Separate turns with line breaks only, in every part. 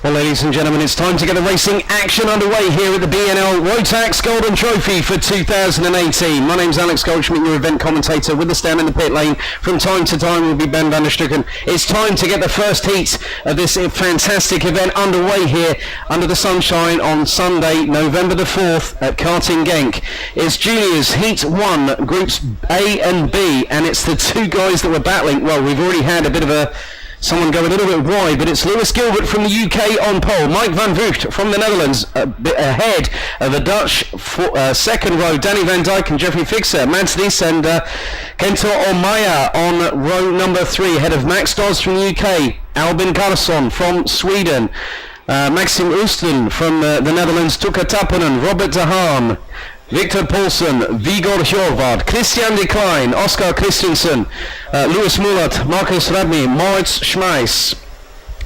Well, ladies and gentlemen, it's time to get the racing action underway here at the BNL Rotax Golden Trophy for 2018. My name's Alex Goldschmidt, your event commentator. With us down in the pit lane from time to time will be Ben van der Stucken. It's time to get the first heat of this fantastic event underway here under the sunshine on Sunday, November the 4th at Karting Genk. It's Juniors Heat 1, Groups A and B, and it's the two guys that were battling. Well, we've already had a bit of someone go a little bit wide, but it's Lewis Gilbert from the UK on pole. Mike van Vugt from the Netherlands a bit ahead of the Dutch second row, Danny van Dijk and Jeffrey Fixer. Mads Lies and Kento Olmaya on row number 3, ahead of Max Dodds from the UK, Albin Carlsson from Sweden, Maxim Oosten from the Netherlands, Tuka Tappanen, Robert de Haan, Victor Paulsen, Vigor Hjorvard, Christian de Klein, Oscar Christensen, Louis Mulat, Marcus Radny, Moritz Schmeiss,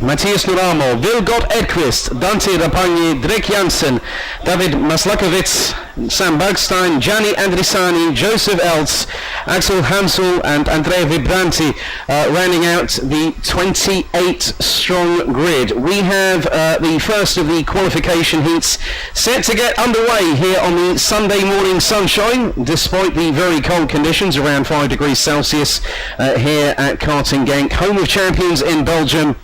Matthias Nuramo, Vilgot Edqvist, Dante Rapagni, Drek Jansen, David Maslakowicz, Sam Bergstein, Gianni Andrisani, Joseph Eltz, Axel Hansel and Andrea Vibranti rounding out the 28-strong grid. We have the first of the qualification heats set to get underway here on the Sunday morning sunshine, despite the very cold conditions, around 5 degrees Celsius here at Karting Genk, home of champions in Belgium.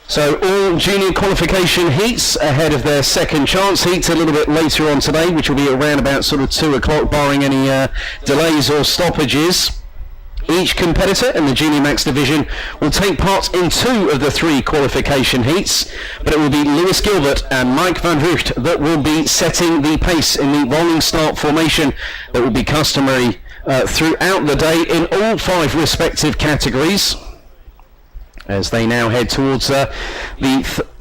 So all junior qualification heats ahead of their second chance heats a little bit later on today, which will be around about sort of 2 o'clock, barring any delays or stoppages. Each competitor in the Junior Max division will take part in 2 of the 3 qualification heats, but it will be Lewis Gilbert and Mike van Vugt that will be setting the pace in the rolling start formation that will be customary throughout the day in all 5 respective categories, as they now head towards the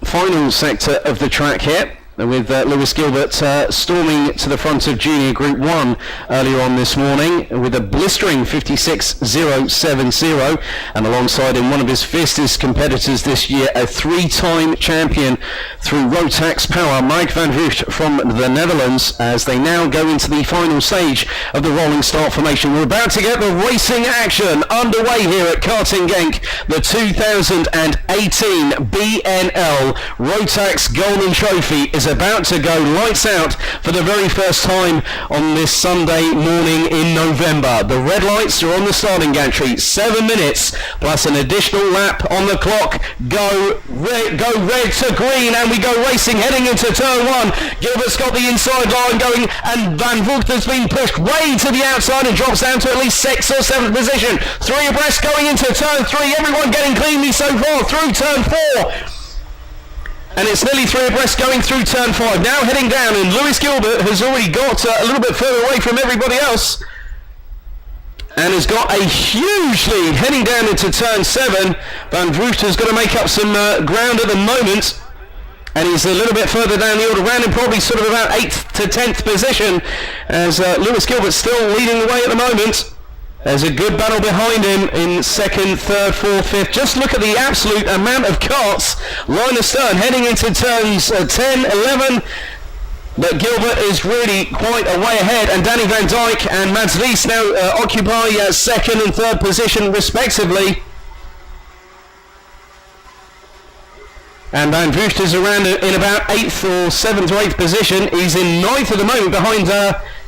final sector of the track here, with Lewis Gilbert storming to the front of Junior Group 1 earlier on this morning with a blistering 56.070, and alongside him one of his fiercest competitors this year, a 3-time champion through Rotax Power, Mike van Vugt from the Netherlands, as they now go into the final stage of the rolling start formation. We're about to get the racing action underway here at Karting Genk, the 2018 BNL Rotax Golden Trophy is about to go lights out for the very first time on this Sunday morning in November. The red lights are on the starting gantry, 7 minutes plus an additional lap on the clock. Go red to green, and we go racing heading into turn 1. Gilbert's got the inside line going, and Van Vugt has been pushed way to the outside and drops down to at least 6th or 7th position. 3 abreast going into turn 3, everyone getting cleanly so far through turn 4. And it's nearly 3 abreast going through turn 5. Now heading down, and Lewis Gilbert has already got a little bit further away from everybody else, and has got a huge lead heading down into turn 7. Van Vugt has got to make up some ground at the moment, and he's a little bit further down the order round, in probably sort of about 8th to 10th position, as Lewis Gilbert's still leading the way at the moment. There's a good battle behind him in 2nd, 3rd, 4th, 5th. Just look at the absolute amount of carts line astern heading into turns 10, 11. But Gilbert is really quite a way ahead, and Danny van Dijk and Mads Lies now occupy 2nd and 3rd position respectively. And Van Vugt is around in about 8th or 7th or 8th position. He's in 9th at the moment behind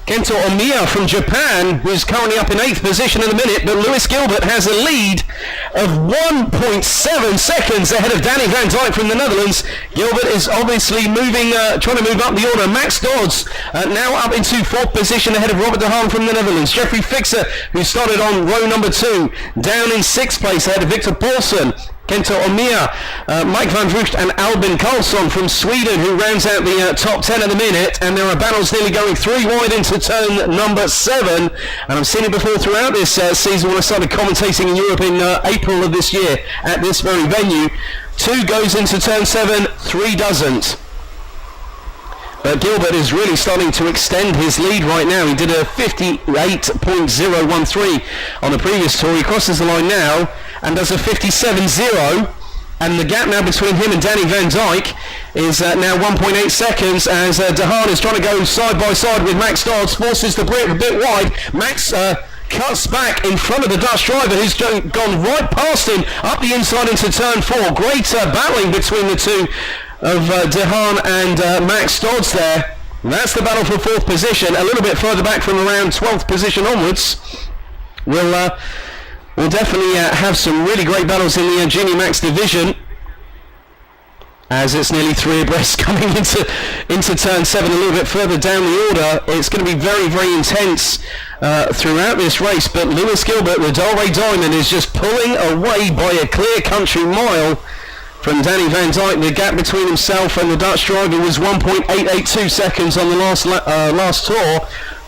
Kento Omiya from Japan, who's currently up in 8th position in a minute, but Lewis Gilbert has a lead of 1.7 seconds ahead of Danny van Dijk from the Netherlands. Gilbert is obviously moving, trying to move up the order. Max Dodds now up into 4th position ahead of Robert de Haan from the Netherlands. Jeffrey Fixer, who started on row number 2, down in 6th place ahead of Victor Paulsen. Kento Omiya, Mike van Vugt and Albin Carlsson from Sweden, who rounds out the top 10 at the minute, and there are battles nearly going 3 wide into turn number 7, and I've seen it before throughout this season when I started commentating in Europe in April of this year at this very venue. 2 goes into turn 7, 3 doesn't. But Gilbert is really starting to extend his lead right now. He did a 58.013 on the previous tour. He crosses the line now and does a 57.0, and the gap now between him and Danny van Dijk is now 1.8 seconds, as de Haan is trying to go side by side with Max Dodds, forces the Brit a bit wide. Max cuts back in front of the Dutch driver who's gone right past him up the inside into turn 4. Great battling between the two of De Haan and Max Dodds there. And that's the battle for 4th position. A little bit further back from around 12th position onwards. We'll definitely have some really great battles in the Junior Max division, as it's nearly 3 abreast coming into turn 7. A little bit further down the order, it's going to be very, very intense throughout this race. But Lewis Gilbert, the Dalray Diamond, is just pulling away by a clear country mile from Danny Van Dyke. The gap between himself and the Dutch driver was 1.882 seconds on the last tour.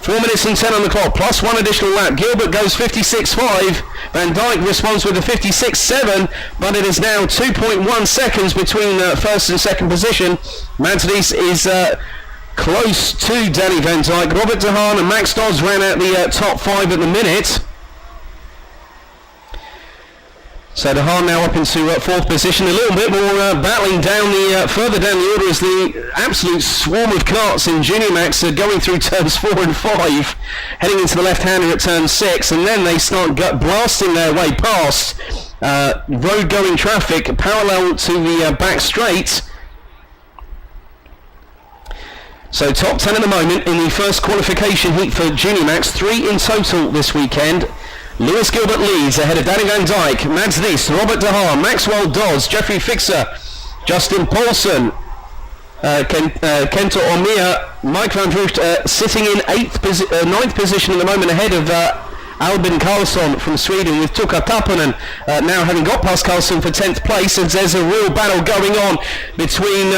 4 minutes and 10 on the clock, plus 1 additional lap. Gilbert goes 56.5. Van Dyke responds with a 56.7, but it is now 2.1 seconds between first and second position. Mads Ries is close to Danny Van Dyke. Robert De Haan and Max Dodds ran out the top 5 at the minute. So De Haan now up into 4th position. A little bit more battling down further down the order as the absolute swarm of carts in Junior Max are going through turns 4 and 5, heading into the left-hander at turn 6, and then they start blasting their way past road-going traffic parallel to the back straight. So top 10 at the moment in the first qualification heat for Junior Max, 3 in total this weekend. Lewis Gilbert leads ahead of Danny Van Dyke, Mads Ries, Robert De Haan, Maxwell Dodds, Jeffrey Fixer, Justin Paulson, Kento Omia, Mike Van Vrucht sitting in 9th position at the moment ahead of Albin Karlsson from Sweden, with Tuukka Taponen now having got past Karlsson for 10th place, and there's a real battle going on between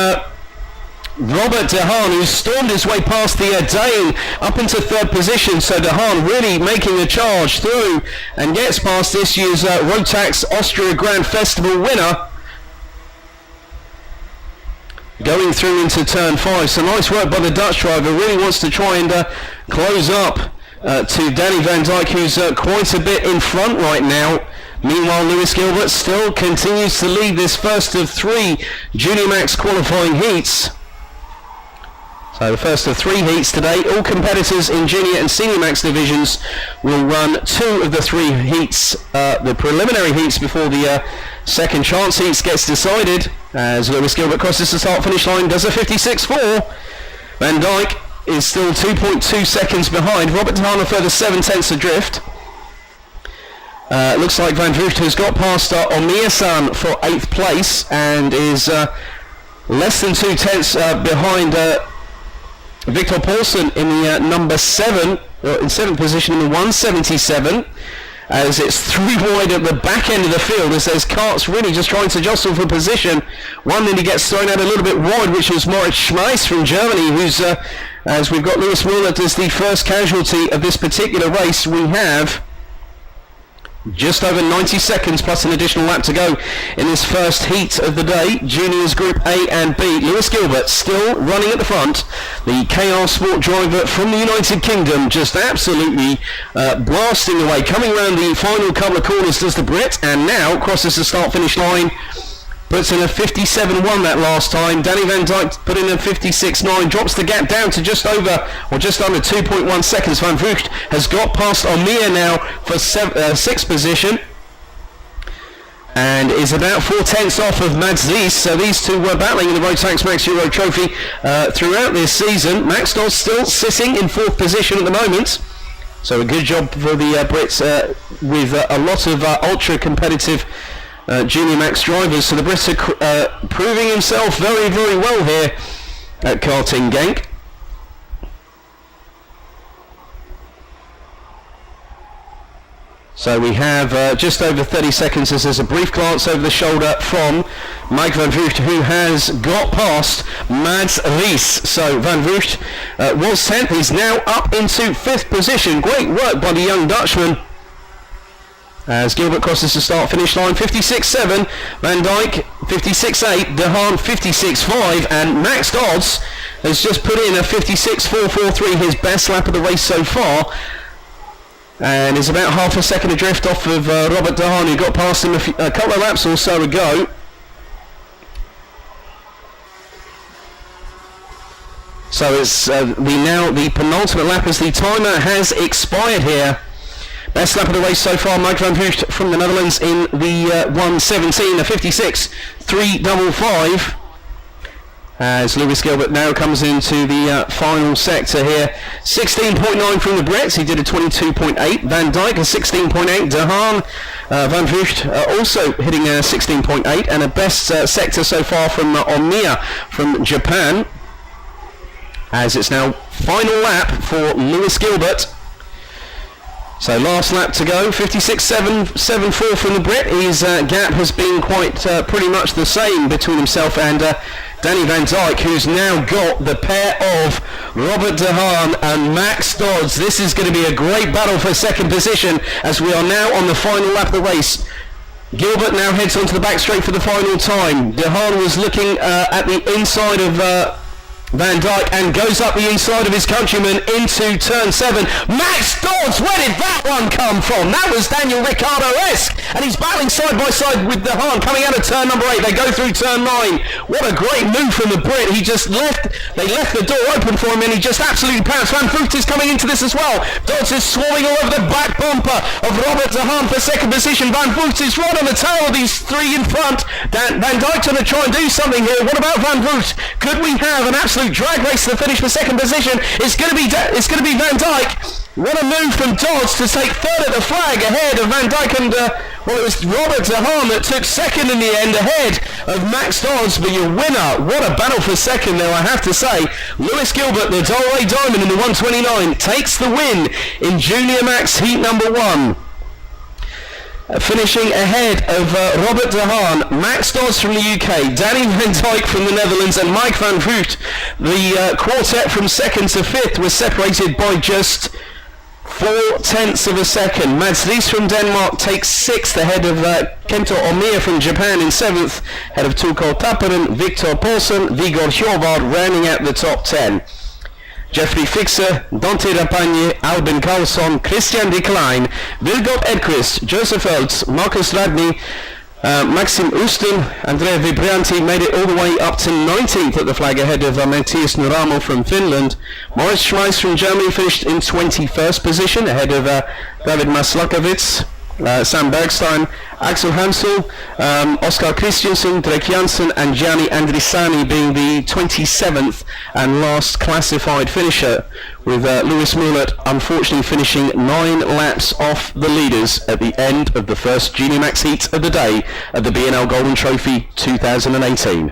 Robert De Haan, who stormed his way past the Dane up into 3rd position. So De Haan really making a charge through and gets past this year's Rotax Austria Grand Festival winner, going through into turn 5. So nice work by the Dutch driver. Really wants to try and close up to Danny Van Dyke, who's quite a bit in front right now. Meanwhile, Lewis Gilbert still continues to lead this first of 3 Junior Max qualifying heats. So the first of 3 heats today. All competitors in Junior and Senior Max divisions will run 2 of the 3 heats, the preliminary heats, before the second chance heats gets decided, as Lewis Gilbert crosses the start-finish line, does a 56.4. Van Dyke is still 2.2 seconds behind. Robert De Haan a further 7/10 adrift. Looks like Van Vrucht has got past Omia-san for 8th place and is less than 2/10 behind Victor Paulson in the number 7, in 7th position in the 177, as it's 3 wide at the back end of the field, as there's carts really just trying to jostle for position. One nearly gets thrown out a little bit wide, which is Moritz Schmeiss from Germany, who's, as we've got Lewis Muller as the first casualty of this particular race. We have just over 90 seconds plus an additional lap to go in this first heat of the day. Juniors Group A and B. Lewis Gilbert still running at the front. The KR Sport driver from the United Kingdom just absolutely blasting away. Coming around the final couple of corners does the Brit, and now crosses the start-finish line. Puts in a 57.1 that last time. Danny Van Dyke put in a 56.9, drops the gap down to just over, or just under 2.1 seconds. Van Vrucht has got past Omia now for 6th position, and is about 4/10 off of Mads Ries. So these two were battling in the Rotax Max Euro Trophy throughout this season. Max Dodds still sitting in 4th position at the moment. So a good job for the Brits with a lot of ultra-competitive Junior Max drivers. So the Brits are proving himself very, very well here at Karting Genk. So we have just over 30 seconds as there's a brief glance over the shoulder from Mike Van Vrucht, who has got past Mads Ries. So Van Vrucht was 10th, he's now up into 5th position. Great work by the young Dutchman, as Gilbert crosses the start-finish line. 56.7, Van Dyke 56.8, De Haan 56.5, and Max Dodds has just put in a 56.443, his best lap of the race so far, and is about half a second adrift off of Robert De Haan, who got past him a couple of laps or so ago. So it's the penultimate lap as the timer has expired here. Best lap of the race so far, Mike van Voost from the Netherlands in the 1:17, a 56.355. As Lewis Gilbert now comes into the final sector here. 16.9 from the Brits, he did a 22.8. Van Dijk a 16.8. De Haan, Van Voost also hitting a 16.8, and a best sector so far from Omiya from Japan. As it's now final lap for Lewis Gilbert. So last lap to go, 56.774 from the Brit. His gap has been quite pretty much the same between himself and Danny Van Dijk, who's now got the pair of Robert De Haan and Max Dodds. This is going to be a great battle for second position as we are now on the final lap of the race. Gilbert now heads onto the back straight for the final time. De Haan was looking at the inside of Van Dijk and goes up the inside of his countryman into turn 7. Max Dodds, where did that one come from? That was Daniel Ricciardo-esque, and he's battling side by side with De Haan coming out of turn number 8. They go through turn 9. What a great move from the Brit. They left the door open for him, and he just absolutely pounced. Van Voost is coming into this as well. Dodds is swarming all over the back bumper of Robert De Haan for second position. Van Voost is right on the tail of these three in front. Van Dijk's going to try and do something here. What about Van Voost? Could we have an absolute drag race to the finish for second position? It's going to be Van Dijk. What a move from Dodds to take third at the flag ahead of Van Dijk, and it was Robert De Haan that took second in the end ahead of Max Dodds. But your winner, what a battle for second there, I have to say. Lewis Gilbert, the Dolway Diamond in the 1:29, takes the win in Junior Max Heat number 1. Finishing ahead of Robert De Haan, Max Dodds from the UK, Danny Van Dijk from the Netherlands, and Mike van Voost. The quartet from second to fifth was separated by just 0.4 of a second. Mads Lies from Denmark takes sixth ahead of Kento Omiya from Japan in seventh, ahead of Tuukko Tapperen, Victor Paulsen, Vigor Hjorvard rounding out the top 10. Jeffrey Fixer, Dante Rapagne, Albin Karlsson, Christian de Klein, Vilgot Edqvist, Joseph Eltz, Marcus Radney, Maxim Usten, Andrea Vibrianti made it all the way up to 19th at the flag ahead of Matthias Nuramo from Finland. Moritz Schmeiss from Germany finished in 21st position ahead of David Maslakovitz, Sam Bergstein, Axel Hansel, Oskar Christiansen, Drake Janssen and Gianni Andrisani being the 27th and last classified finisher, with Lewis Mullert unfortunately finishing 9 laps off the leaders at the end of the first Junior Max Heat of the day at the B&L Golden Trophy 2018.